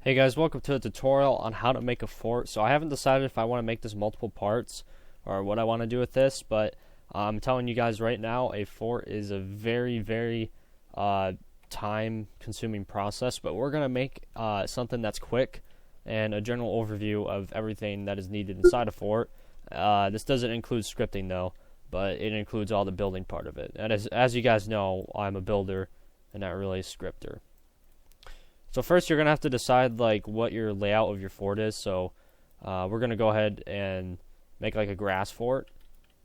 Hey guys, welcome to a tutorial on how to make a fort. So I haven't decided if I want to make this multiple parts or what I want to do with this, but I'm telling you guys right now, a fort is a very time consuming process, but we're going to make something that's quick and a general overview of everything that is needed inside a fort. This doesn't include scripting though, but it includes all the building part of it. And as you guys know, I'm a builder and not really a scripter. So first you're going to have to decide like what your layout of your fort is. So we're going to go ahead and make like a grass fort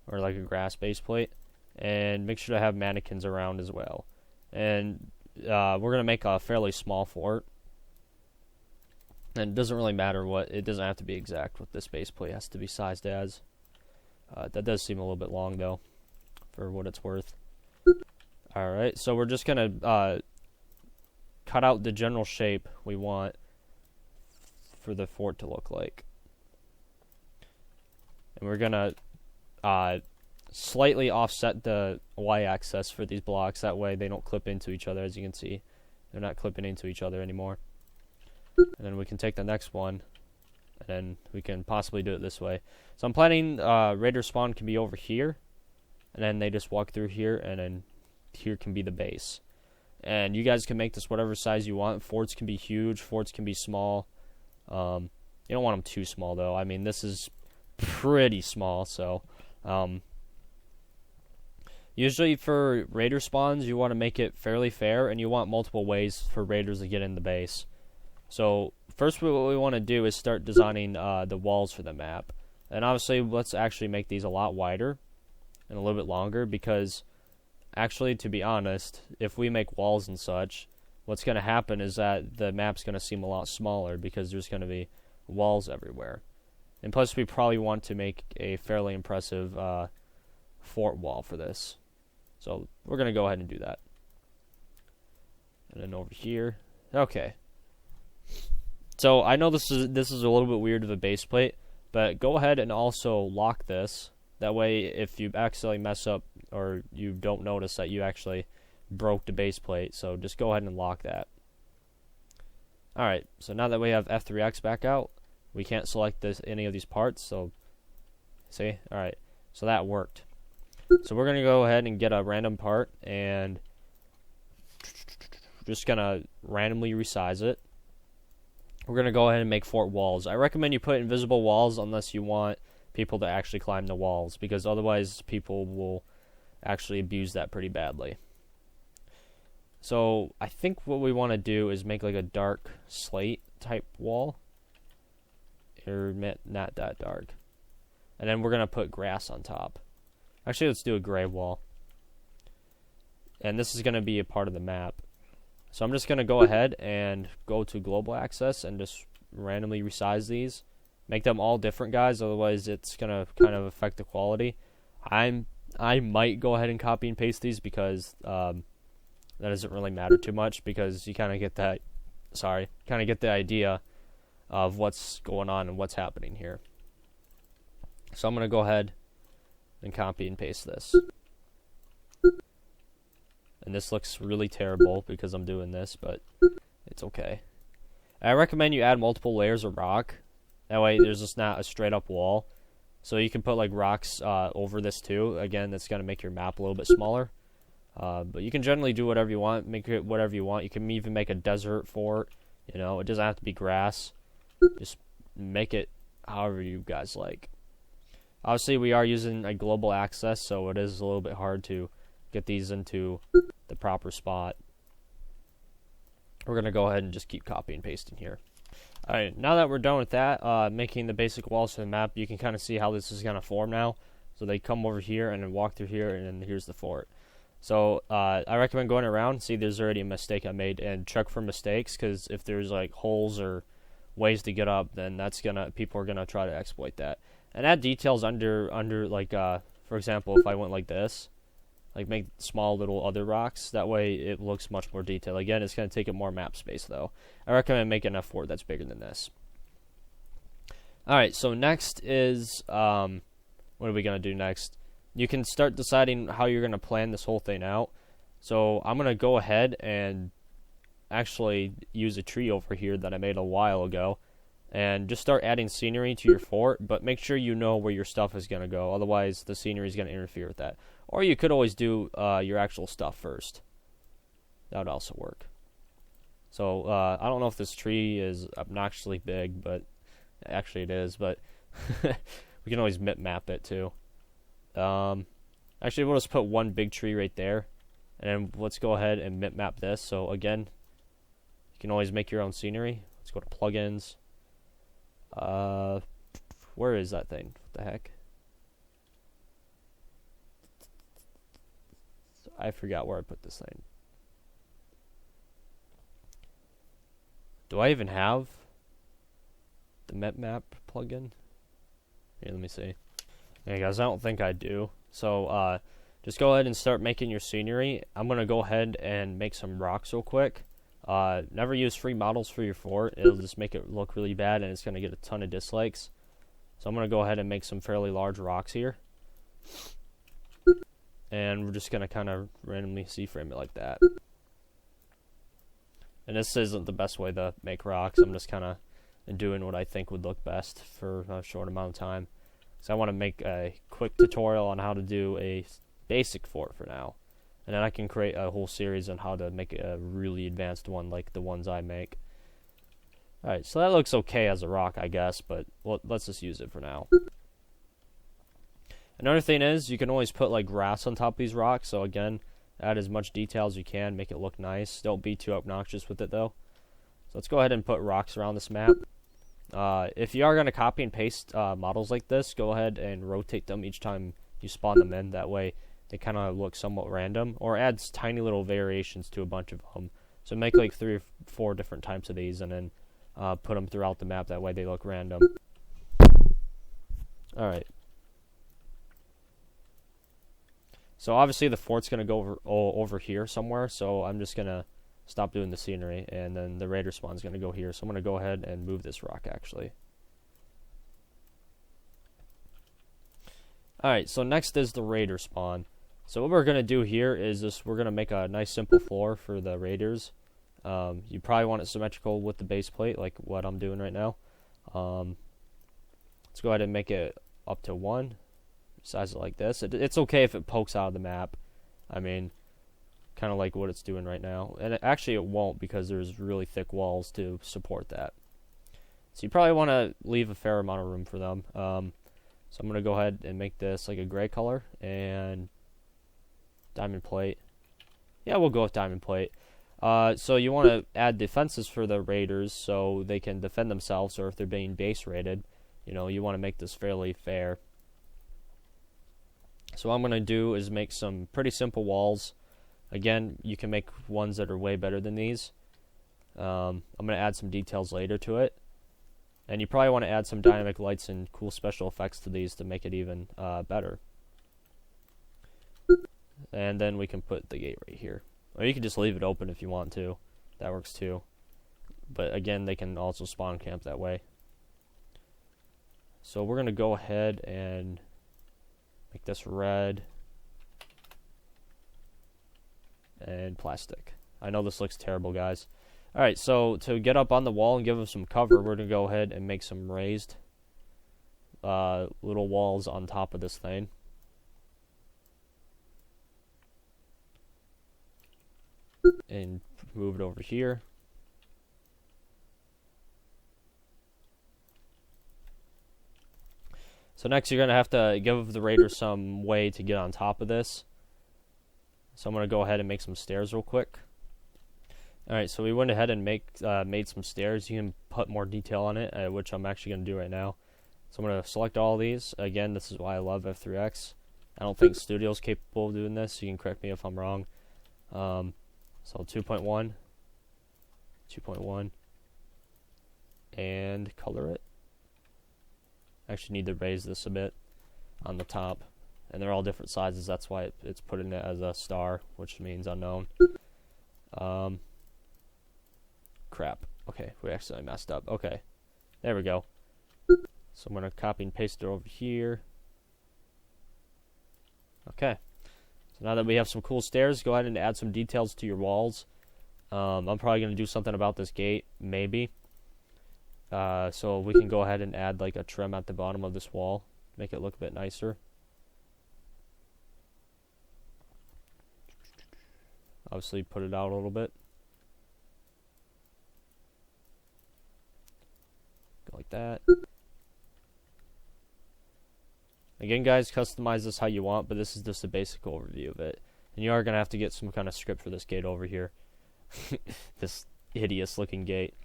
or like a grass base plate, and make sure to have mannequins around as well. And we're going to make a fairly small fort. And it doesn't really matter it doesn't have to be exact what this base plate has to be sized as. That does seem a little bit long though, for what it's worth. Alright, so we're just going to cut out the general shape we want for the fort to look like. And we're gonna slightly offset the y-axis for these blocks, that way they don't clip into each other. As you can see, they're not clipping into each other anymore. And then we can take the next one, and then we can possibly do it this way. So I'm planning raider spawn can be over here, and then they just walk through here, and then here can be the base. And you guys can make this whatever size you want. Forts can be huge, forts can be small. You don't want them too small though. I mean, this is pretty small, so usually for raider spawns you want to make it fairly fair, and you want multiple ways for raiders to get in the base. So first what we want to do is start designing the walls for the map. And obviously let's actually make these a lot wider and a little bit longer, because actually, to be honest, if we make walls and such, what's going to happen is that the map's going to seem a lot smaller because there's going to be walls everywhere. And plus, we probably want to make a fairly impressive fort wall for this. So we're going to go ahead and do that. And then over here. Okay. So I know this is a little bit weird of a base plate, but go ahead and also lock this. That way, if you accidentally mess up or you don't notice that you actually broke the base plate, so just go ahead and lock that. Alright, so now that we have F3X back out, we can't select any of these parts, so see? Alright, so that worked. So we're going to go ahead and get a random part, and just going to randomly resize it. We're going to go ahead and make fort walls. I recommend you put invisible walls unless you want people to actually climb the walls, because otherwise people will actually abuse that pretty badly. So I think what we want to do is make like a dark slate type wall, or not that dark, and then we're gonna put grass on top. Actually, let's do a gray wall, and this is gonna be a part of the map. So I'm just gonna go ahead and go to global access and just randomly resize these. Make them all different, guys, otherwise it's going to kind of affect the quality. I might go ahead and copy and paste these, because that doesn't really matter too much, because you kind of get the idea of what's going on and what's happening here. So I'm going to go ahead and copy and paste this. And this looks really terrible because I'm doing this, but it's okay. I recommend you add multiple layers of rock. That way there's just not a straight up wall. So you can put like rocks over this too. Again, that's going to make your map a little bit smaller. But you can generally do whatever you want. Make it whatever you want. You can even make a desert fort. You know, it doesn't have to be grass. Just make it however you guys like. Obviously, we are using a global access, so it is a little bit hard to get these into the proper spot. We're going to go ahead and just keep copy and pasting here. Alright, now that we're done with that, making the basic walls for the map, you can kind of see how this is going to form now. So they come over here and then walk through here, and then here's the fort. So I recommend going around. See, there's already a mistake I made, and check for mistakes, because if there's like holes or ways to get up, then people are gonna try to exploit that. And add details under like for example, if I went like this, like make small little other rocks, that way it looks much more detailed. Again, it's going to take up more map space though. I recommend making a fort that's bigger than this. Alright, so next is, what are we going to do next? You can start deciding how you're going to plan this whole thing out. So I'm going to go ahead and actually use a tree over here that I made a while ago, and just start adding scenery to your fort, but make sure you know where your stuff is going to go, otherwise the scenery is going to interfere with that. Or you could always do your actual stuff first. That would also work. So, I don't know if this tree is obnoxiously big, but actually it is, but we can always map it too. Actually, we'll just put one big tree right there, and then let's go ahead and map this. So again, you can always make your own scenery. Let's go to plugins. Where is that thing? What the heck? I forgot where I put this thing. Do I even have the map plugin? Here, let me see. Yeah, guys, I don't think I do. So, just go ahead and start making your scenery. I'm going to go ahead and make some rocks real quick. Never use free models for your fort. It'll just make it look really bad, and it's going to get a ton of dislikes. So I'm going to go ahead and make some fairly large rocks here. And we're just going to kind of randomly C-frame it like that. And this isn't the best way to make rocks. I'm just kind of doing what I think would look best for a short amount of time. So I want to make a quick tutorial on how to do a basic fort for now. And then I can create a whole series on how to make a really advanced one like the ones I make. Alright, so that looks okay as a rock, I guess, but let's just use it for now. Another thing is, you can always put like grass on top of these rocks. So again, add as much detail as you can, make it look nice. Don't be too obnoxious with it though. So let's go ahead and put rocks around this map. If you are going to copy and paste models like this, go ahead and rotate them each time you spawn them in. That way they kind of look somewhat random. Or add tiny little variations to a bunch of them. So make like 3 or 4 different types of these and then put them throughout the map. That way they look random. Alright. So obviously the fort's going to go over here somewhere, so I'm just going to stop doing the scenery, and then the raider spawn's going to go here. So I'm going to go ahead and move this rock, actually. Alright, so next is the raider spawn. So what we're going to do here is we're going to make a nice simple floor for the raiders. You probably want it symmetrical with the base plate, like what I'm doing right now. Let's go ahead and make it up to 1. Size it like this. It's okay if it pokes out of the map. I mean, kind of like what it's doing right now. And actually it won't, because there's really thick walls to support that. So you probably want to leave a fair amount of room for them. So I'm going to go ahead and make this like a gray color and diamond plate. Yeah, we'll go with diamond plate. So you want to add defenses for the raiders so they can defend themselves, or if they're being base raided, you want to make this fairly fair. So what I'm going to do is make some pretty simple walls. Again, you can make ones that are way better than these. I'm going to add some details later to it. And you probably want to add some dynamic lights and cool special effects to these to make it even better. And then we can put the gate right here. Or you can just leave it open if you want to. That works too. But again, they can also spawn camp that way. So we're going to go ahead and make this red and plastic. I know this looks terrible, guys. Alright, so to get up on the wall and give them some cover, we're going to go ahead and make some raised little walls on top of this thing. And move it over here. So next you're going to have to give the raider some way to get on top of this. So I'm going to go ahead and make some stairs real quick. Alright, so we went ahead and made some stairs. You can put more detail on it, which I'm actually going to do right now. So I'm going to select all these. Again, this is why I love F3X. I don't think Studio's capable of doing this. You can correct me if I'm wrong. So 2.1, 2.1, and color it. Actually need to raise this a bit on the top, and they're all different sizes. That's why it's putting it as a star, which means unknown. Crap. Okay, we accidentally messed up. Okay, there we go. So I'm gonna copy and paste it over here. Okay. So now that we have some cool stairs, go ahead and add some details to your walls. I'm probably going to do something about this gate, maybe. So we can go ahead and add like a trim at the bottom of this wall, make it look a bit nicer. Obviously put it out a little bit. Go like that. Again, guys, customize this how you want, but this is just a basic overview of it. And you are going to have to get some kind of script for this gate over here. This hideous looking gate.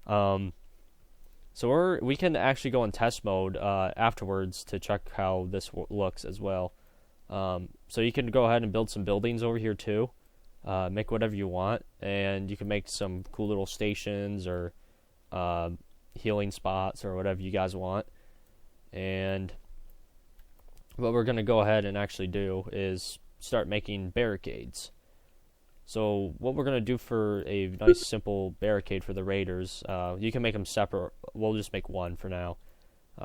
So we can actually go in test mode afterwards to check how this looks as well. So you can go ahead and build some buildings over here too. Make whatever you want, and you can make some cool little stations or healing spots or whatever you guys want. And what we're going to go ahead and actually do is start making barricades. So what we're going to do for a nice simple barricade for the raiders, you can make them separate. We'll just make one for now,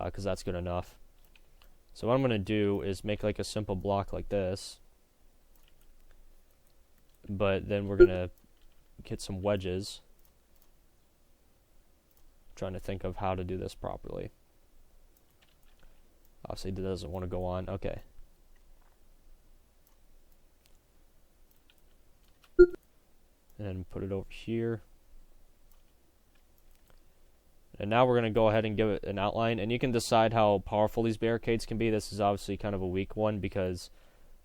because that's good enough. So what I'm going to do is make like a simple block like this. But then we're going to get some wedges. I'm trying to think of how to do this properly. Obviously it doesn't want to go on. Okay. And then put it over here. And now we're going to go ahead and give it an outline. And you can decide how powerful these barricades can be. This is obviously kind of a weak one because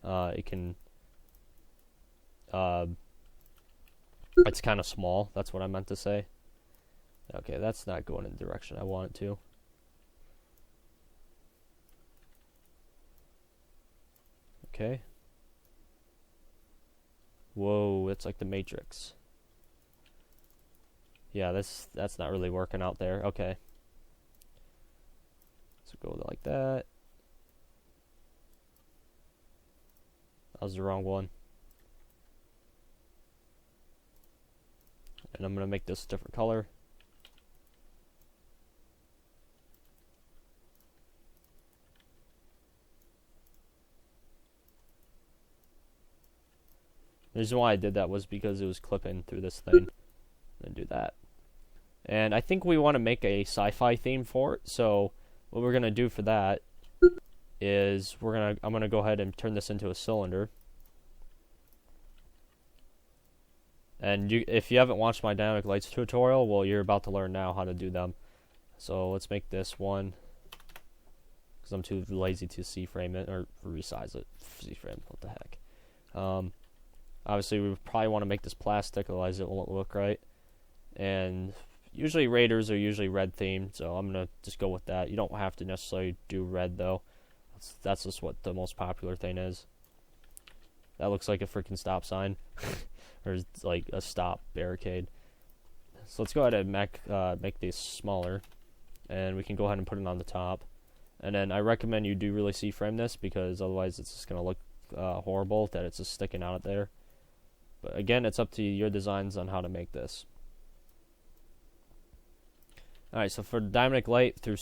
it can... it's kind of small. That's what I meant to say. Okay, that's not going in the direction I want it to. Okay. Whoa, it's like the Matrix. Yeah, that's not really working out there. Okay. So go like that. That was the wrong one. And I'm going to make this a different color. The reason why I did that was because it was clipping through this thing. And do that. And I think we want to make a sci-fi theme for it. So what we're going to do for that is I'm going to go ahead and turn this into a cylinder. And if you haven't watched my dynamic lights tutorial, well, you're about to learn now how to do them. So let's make this one, because I'm too lazy to C-frame it, or resize it. C-frame, what the heck. Obviously, we probably want to make this plastic, otherwise it won't look right. And usually raiders are usually red themed, so I'm going to just go with that. You don't have to necessarily do red, though. That's just what the most popular thing is. That looks like a freaking stop sign. Or like a stop barricade. So let's go ahead and make these smaller, and we can go ahead and put it on the top. And then I recommend you do really C-frame this, because otherwise it's just going to look horrible that it's just sticking out there. But again, it's up to your designs on how to make this. Alright, so for dynamic light through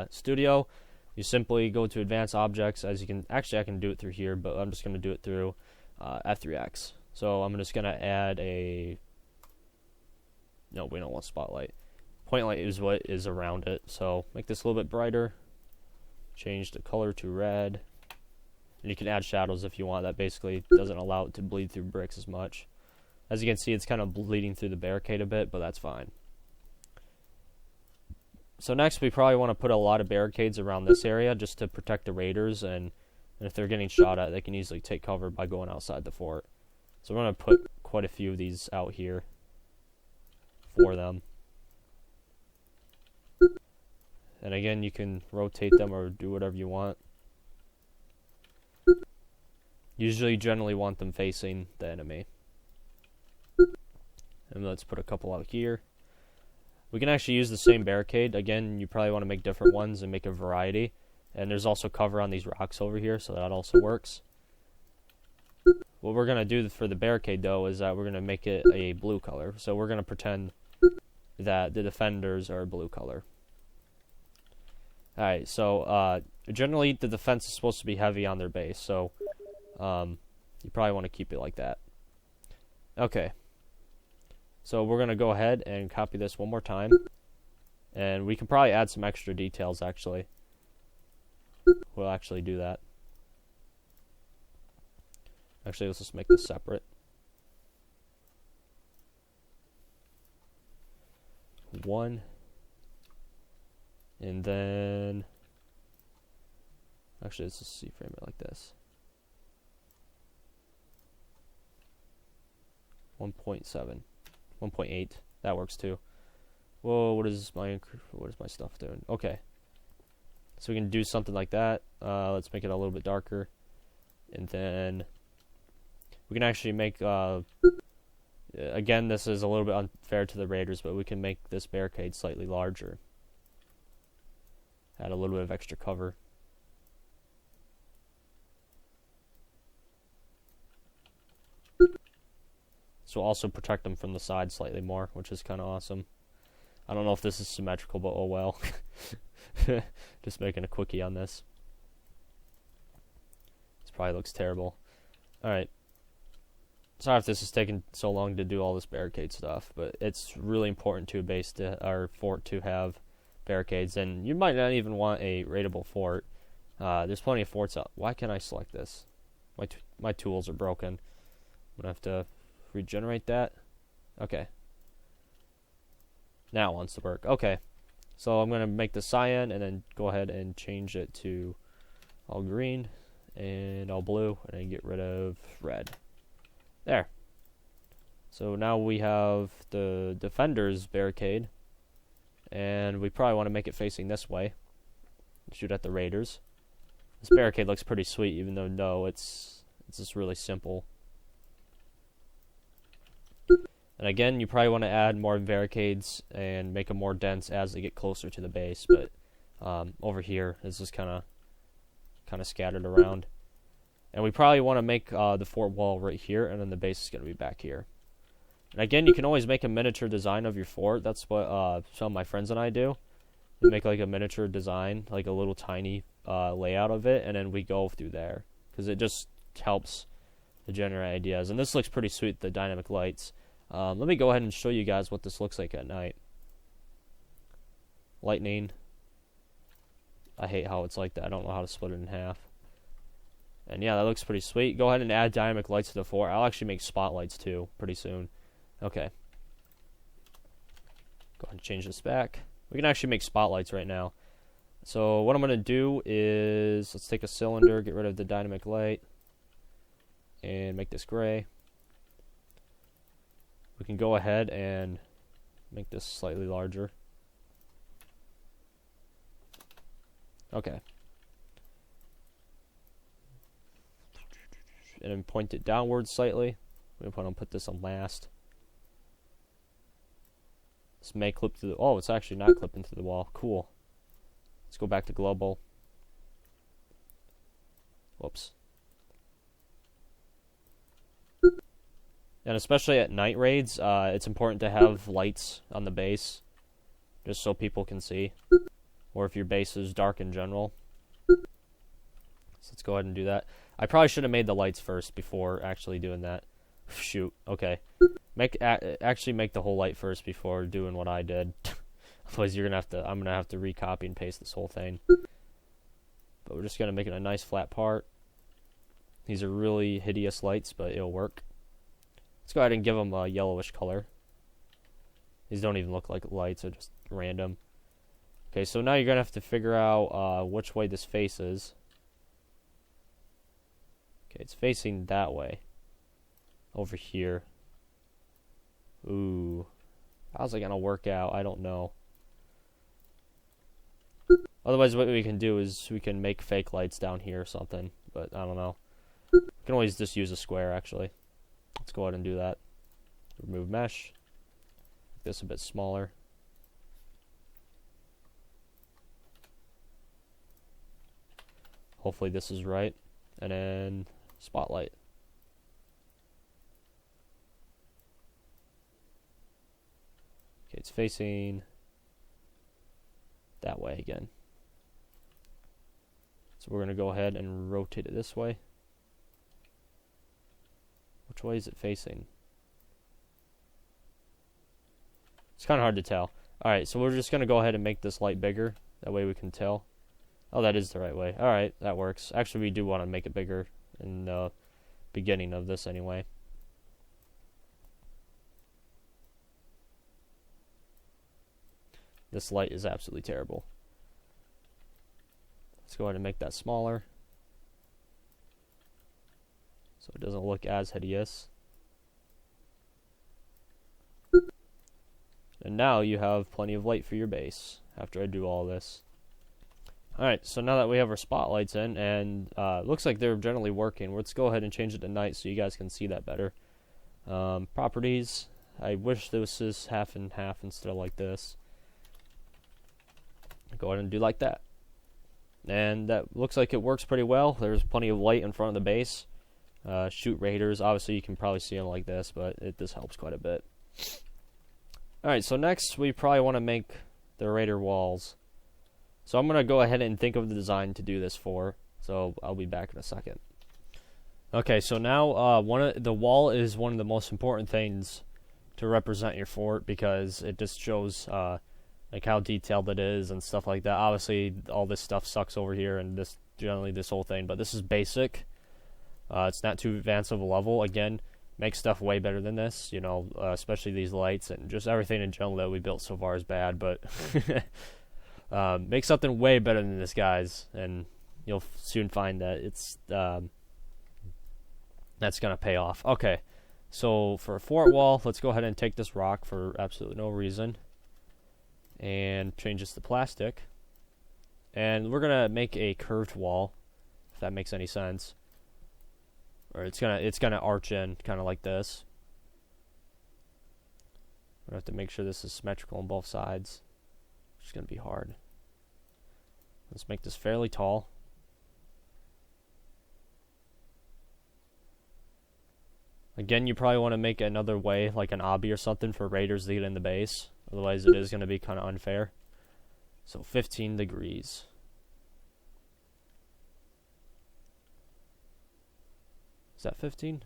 Studio, you simply go to Advanced Objects. As you can, actually I can do it through here, but I'm just going to do it through F3X. So I'm just going to add a... No, we don't want spotlight. Point light is what is around it. So make this a little bit brighter. Change the color to red. And you can add shadows if you want. That basically doesn't allow it to bleed through bricks as much. As you can see, it's kind of bleeding through the barricade a bit, but that's fine. So next, we probably want to put a lot of barricades around this area just to protect the raiders. And if they're getting shot at, they can easily take cover by going outside the fort. So we're going to put quite a few of these out here for them. And again, you can rotate them or do whatever you want. Usually, generally want them facing the enemy. And let's put a couple out here. We can actually use the same barricade. Again, you probably want to make different ones and make a variety. And there's also cover on these rocks over here, so that also works. What we're going to do for the barricade, though, is that we're going to make it a blue color. So we're going to pretend that the defenders are blue color. Alright, so generally the defense is supposed to be heavy on their base, so you probably want to keep it like that. Okay. So we're going to go ahead and copy this one more time. And we can probably add some extra details, actually. We'll actually do that. Actually, let's just make this separate. One. And then... Actually, let's just C-frame it like this. 1.7. 1.8. That works too. Whoa, what is my stuff doing? Okay. So we can do something like that. Let's make it a little bit darker. And then we can actually make, again, this is a little bit unfair to the raiders, but we can make this barricade slightly larger. Add a little bit of extra cover. So we'll also protect them from the side slightly more, which is kind of awesome. I don't know if this is symmetrical, but oh well. Just making a quickie on this. This probably looks terrible. Alright. Sorry if this is taking so long to do all this barricade stuff, but it's really important to a base to, or fort to have barricades, and you might not even want a raidable fort. There's plenty of forts out. Why can't I select this? My tools are broken. I'm gonna have to regenerate that. Okay. Now it wants to work. Okay. So I'm gonna make the cyan and then go ahead and change it to all green and all blue and then get rid of red. There. So now we have the defender's barricade, and we probably want to make it facing this way. Shoot at the raiders. This barricade looks pretty sweet, even though no, it's just really simple. And again, you probably want to add more barricades and make them more dense as they get closer to the base. But over here, this is kind of scattered around. And we probably want to make the fort wall right here, and then the base is going to be back here. And again, you can always make a miniature design of your fort. That's what some of my friends and I do. We make like a miniature design, like a little tiny layout of it, and then we go through there. Because it just helps to generate ideas. And this looks pretty sweet, the dynamic lights. Let me go ahead and show you guys what this looks like at night. Lightning. I hate how it's like that. I don't know how to split it in half. And yeah, that looks pretty sweet. Go ahead and add dynamic lights to the fort. I'll actually make spotlights too pretty soon. Okay. Go ahead and change this back. We can actually make spotlights right now. So what I'm going to do is, let's take a cylinder, get rid of the dynamic light, and make this gray. We can go ahead and make this slightly larger. Okay. And then point it downwards slightly. We're going to put this on last. This may clip to the... Oh, it's actually not clipping to the wall. Cool. Let's go back to global. Whoops. And especially at night raids, it's important to have lights on the base, just so people can see. Or if your base is dark in general. So let's go ahead and do that. I probably should have made the lights first before actually doing that. Shoot. Okay. Actually make the whole light first before doing what I did. Otherwise, I'm gonna have to recopy and paste this whole thing. But we're just gonna make it a nice flat part. These are really hideous lights, but it'll work. Let's go ahead and give them a yellowish color. These don't even look like lights, they're just random. Okay, so now you're going to have to figure out which way this faces. Okay, it's facing that way. Over here. Ooh. How's it going to work out? I don't know. Otherwise, what we can do is we can make fake lights down here or something. But I don't know. We can always just use a square, actually. Let's go ahead and do that. Remove mesh. Make this a bit smaller. Hopefully this is right. And then spotlight. Okay, it's facing that way again. So we're going to go ahead and rotate it this way. Which way is it facing? It's kind of hard to tell. Alright, so we're just going to go ahead and make this light bigger. That way we can tell. Oh, that is the right way. Alright, that works. Actually, we do want to make it bigger in the beginning of this anyway. This light is absolutely terrible. Let's go ahead and make that smaller, so it doesn't look as hideous. And now you have plenty of light for your base after I do all this. Alright, so now that we have our spotlights in, and looks like they're generally working, let's go ahead and change it to night so you guys can see that better. Properties, I wish this is half and half instead of like this. Go ahead and do like that. And that looks like it works pretty well. There's plenty of light in front of the base. Shoot raiders, obviously you can probably see them like this, but this helps quite a bit. Alright, so next we probably want to make the raider walls. So I'm going to go ahead and think of the design to do this for. So I'll be back in a second. Okay, so now the wall is one of the most important things to represent your fort, because it just shows like how detailed it is and stuff like that. Obviously all this stuff sucks over here, and this whole thing, but this is basic. It's not too advanced of a level. Again, make stuff way better than this, you know, especially these lights, and just everything in general that we built so far is bad, but make something way better than this, guys, and you'll soon find that it's that's gonna pay off. Okay, so for a fort wall, let's go ahead and take this rock for absolutely no reason and change this to plastic, and we're gonna make a curved wall, if that makes any sense. Or it's gonna arch in kind of like this. We have to make sure this is symmetrical on both sides, which is gonna be hard. Let's make this fairly tall. Again, you probably want to make another way, like an obby or something, for raiders to get in the base. Otherwise, it is gonna be kind of unfair. So 15 degrees. Is that 15?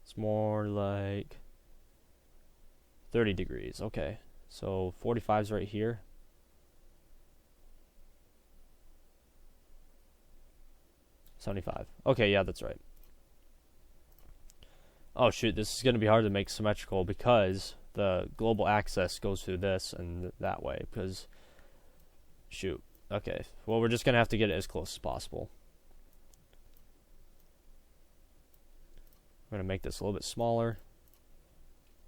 It's more like 30 degrees. Okay, so 45's right here. $75. Okay, yeah, that's right. Oh shoot, this is going to be hard to make symmetrical because the global axis goes through this and that way. Because, shoot. Okay, well, we're just going to have to get it as close as possible. I'm going to make this a little bit smaller.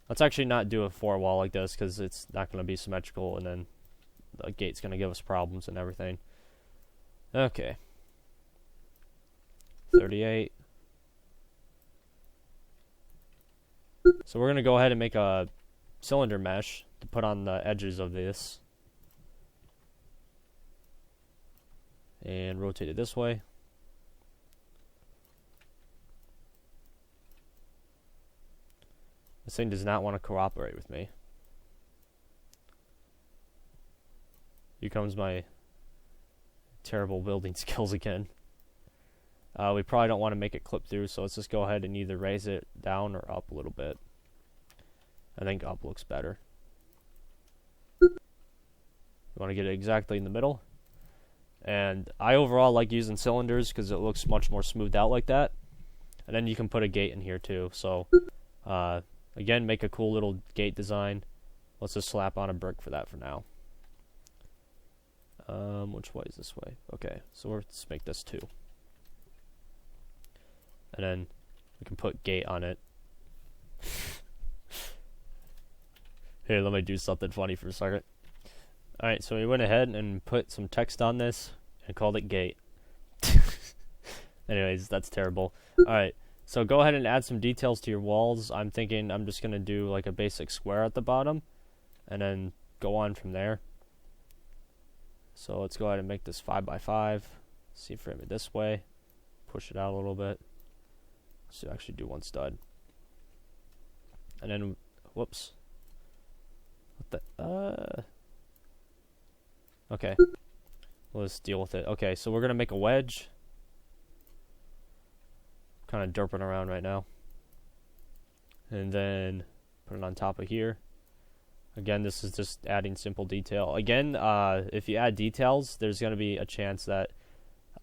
Let's actually not do a fort wall like this, because it's not going to be symmetrical, and then the gate's going to give us problems and everything. Okay. 38. So we're going to go ahead and make a cylinder mesh to put on the edges of this. And rotate it this way. This thing does not want to cooperate with me. Here comes my terrible building skills again. We probably don't want to make it clip through, so let's just go ahead and either raise it down or up a little bit. I think up looks better. You want to get it exactly in the middle. And I overall like using cylinders because it looks much more smoothed out like that. And then you can put a gate in here too. So, again, make a cool little gate design. Let's just slap on a brick for that for now. Which way is this way? Okay, so let's make this 2. And then we can put gate on it. Here, let me do something funny for a second. Alright, so we went ahead and put some text on this and called it gate. Anyways, that's terrible. Alright, so go ahead and add some details to your walls. I'm thinking I'm just going to do like a basic square at the bottom and then go on from there. So let's go ahead and make this 5x5. See, frame it this way. Push it out a little bit. So actually do one stud. And then, whoops. What the, okay. Let's deal with it. Okay, so we're going to make a wedge. Kind of derping around right now. And then Put it on top of here. Again, this is just adding simple detail. Again, if you add details, there's going to be a chance that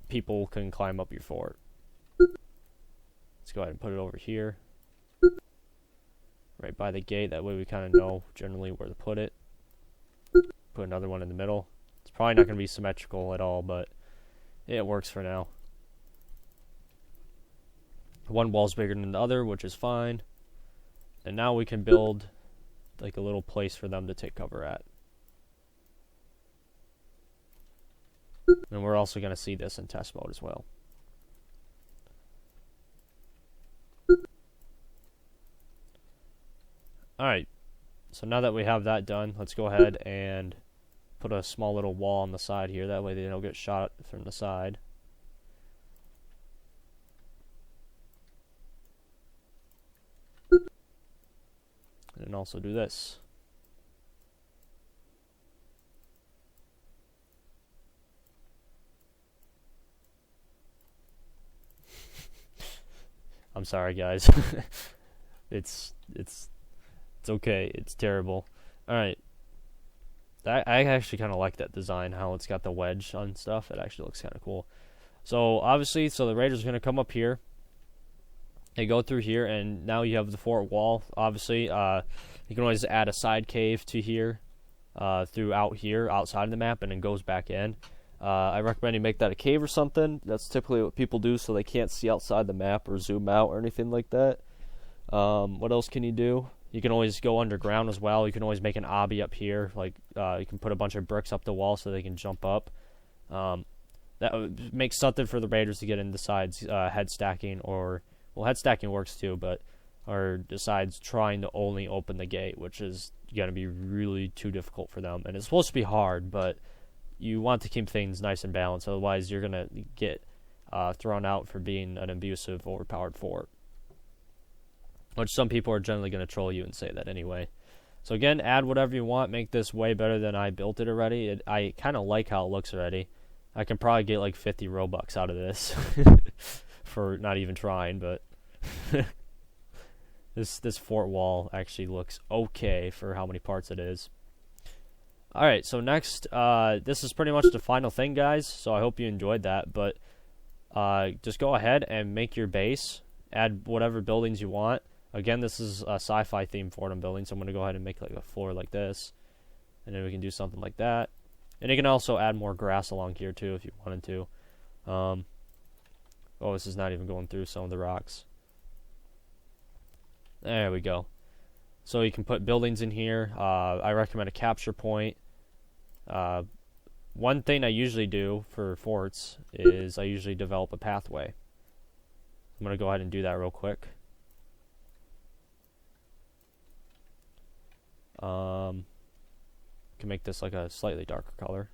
people can climb up your fort. Let's go ahead and put it over here. Right by the gate, that way we kind of know generally where to put it. Put another one in the middle. It's probably not going to be symmetrical at all, but it works for now. One wall's bigger than the other, which is fine. And now we can build like a little place for them to take cover at. And we're also going to see this in test mode as well. Alright, so now that we have that done, let's go ahead and put a small little wall on the side here. That way they don't get shot from the side. And also do this. I'm sorry, guys. It's okay. It's terrible. Alright. I actually kind of like that design, how it's got the wedge on stuff. It actually looks kind of cool. So, obviously, the raiders are going to come up here. They go through here, and now you have the fort wall. Obviously, you can always add a side cave to here, throughout here, outside of the map, and then goes back in. I recommend you make that a cave or something. That's typically what people do, so they can't see outside the map or zoom out or anything like that. What else can you do? You can always go underground as well. You can always make an obby up here. Like, you can put a bunch of bricks up the wall so they can jump up. That would make something for the raiders to get in besides head stacking or... Well, head stacking works too, but... Or decides trying to only open the gate, which is going to be really too difficult for them. And it's supposed to be hard, but you want to keep things nice and balanced. Otherwise, you're going to get thrown out for being an abusive, overpowered fort. Which some people are generally going to troll you and say that anyway. So again, add whatever you want. Make this way better than I built it already. I kind of like how it looks already. I can probably get like 50 Robux out of this. For not even trying, but... This fort wall actually looks okay for how many parts it is. Alright, so next, this is pretty much the final thing, guys. So I hope you enjoyed that, but just go ahead and make your base. Add whatever buildings you want. Again, this is a sci-fi themed fort I'm building, so I'm going to go ahead and make like a floor like this. And then we can do something like that. And you can also add more grass along here too if you wanted to. Oh, this is not even going through some of the rocks. There we go. So you can put buildings in here. I recommend a capture point. One thing I usually do for forts is I usually develop a pathway. I'm going to go ahead and do that real quick. Can make this like a slightly darker color.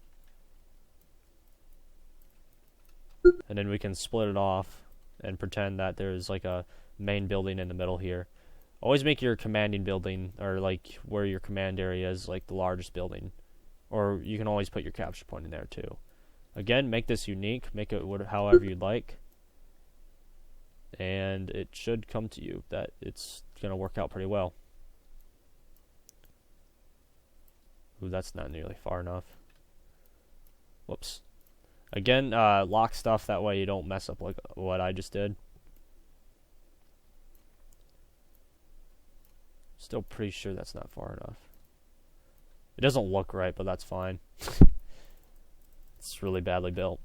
And then we can split it off and pretend that there's like a main building in the middle here. Always make your commanding building, or like where your command area is, like the largest building. Or you can always put your capture point in there too. Again, make this unique. Make it however you'd like. And it should come to you that it's going to work out pretty well. Ooh, that's not nearly far enough. Whoops. Again, lock stuff, that way you don't mess up like what I just did. Still pretty sure that's not far enough. It doesn't look right, but that's fine. It's really badly built.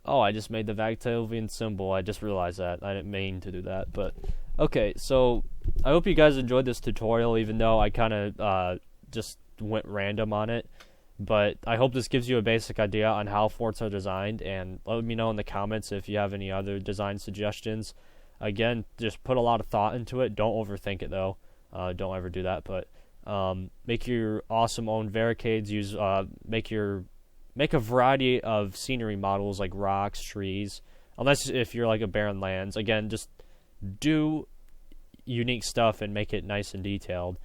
Oh, I just made the Vagtavian symbol. I just realized that. I didn't mean to do that, but... Okay, so I hope you guys enjoyed this tutorial, even though I kind of just went random on it. But I hope this gives you a basic idea on how forts are designed, and let me know in the comments if you have any other design suggestions. Again, just put a lot of thought into it. Don't overthink it, though. Don't ever do that, but make your awesome own barricades. Make a variety of scenery models like rocks, trees, unless if you're like a barren lands. Again, just do unique stuff and make it nice and detailed.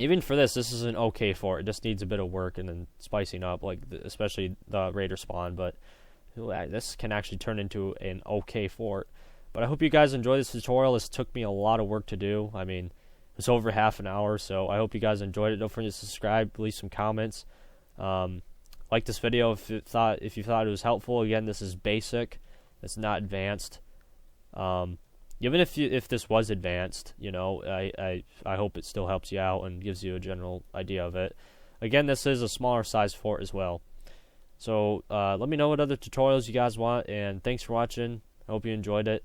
Even for this is an okay fort. It just needs a bit of work and then spicing up, like especially the raider spawn, but this can actually turn into an okay fort. But I hope you guys enjoyed this tutorial. This took me a lot of work to do. I mean, It's over half an hour, so I hope you guys enjoyed it. Don't forget to subscribe, leave some comments. Like this video if you thought it was helpful. Again, this is basic. It's not advanced. Even if this was advanced, you know, I hope it still helps you out and gives you a general idea of it. Again, this is a smaller size fort as well. So let me know what other tutorials you guys want, and thanks for watching. I hope you enjoyed it,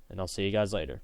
and I'll see you guys later.